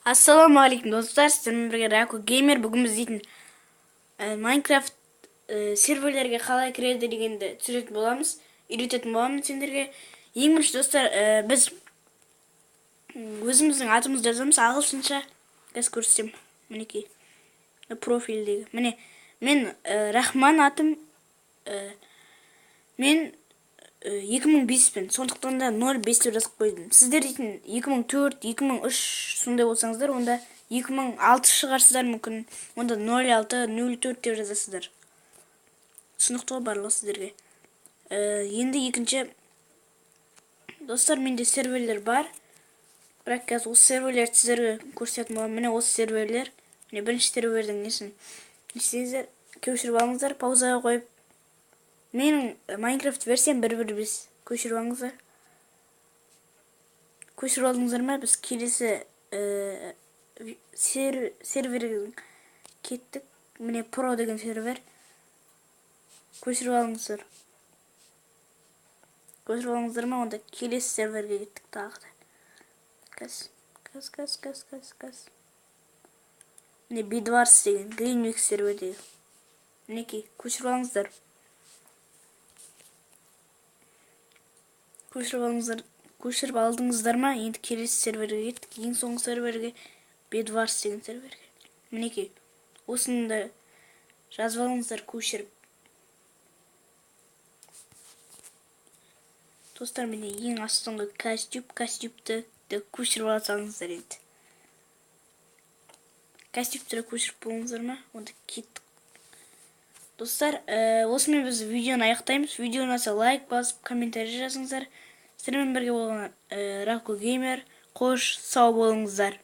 Ассалаумағалейкум достар, сіздермен бірге Раку Геймер. Бүгін біз дейтін Майнкрафт серверлерге қалай кіреді дегенді түсіретін боламыз, үйрететін боламыз сендерге. Ең бірінші достар, біз өзіміздің атымызды жазамыз ағылшынша. Қазір көрсетем, мінекей профильдегі. Міне, мен Рахман атым, мен 2005-пен, сондықтан да 05 деп жазып қойдым. Сіздер дейтін 2004, 2003 сондай болсаңыздар, онда 2006 шығарсыздар мүмкін. Онда 06, 04 деп жазасыздар. Түсінікті барлығы сіздерге. Енді екінші достар, менде серверлер бар. Бірақ қазір осы серверлерді сіздерге көрсететін боламын. Міне осы серверлер. Міне бірінші сервердің несін. Не істеңіздер, көшіріп алыңыздар, паузаға қойып. Менің Майнкрафт версиям 1.1.5. Көшіріп алыңыздар. Көшіріп алдыңыздар ма? Біз келесі серверге кеттік. Міне Pro деген сервер. Көшіріп алыңыздар. Көшіріп алыңыздар ма? Онда келесі серверге кеттік тағы да. Каз. Міне Бидварс деген Greenwix сервердегі. Мінекей, көшіріп алыңыздар. Көшіріп алдыңыздар ма? Енді келесі серверге кеттік. Ең соңғы серверге Бидварс деген серверге. Мінекей, осыны да жазып алыңыздар көшіріп. Достар, міне ең астыңғы костюмді көшіріп алсаңыздар енді. Костюмді көшіріп болыңыздар ма? Онда кеттік. Достар, осымен біз видеоны аяқтаймыз. Видеоны ұнаса лайк басып, комментарий жазыңыздар. Сіздермен бірге болған Раку Геймер. Қош, сау болыңыздар.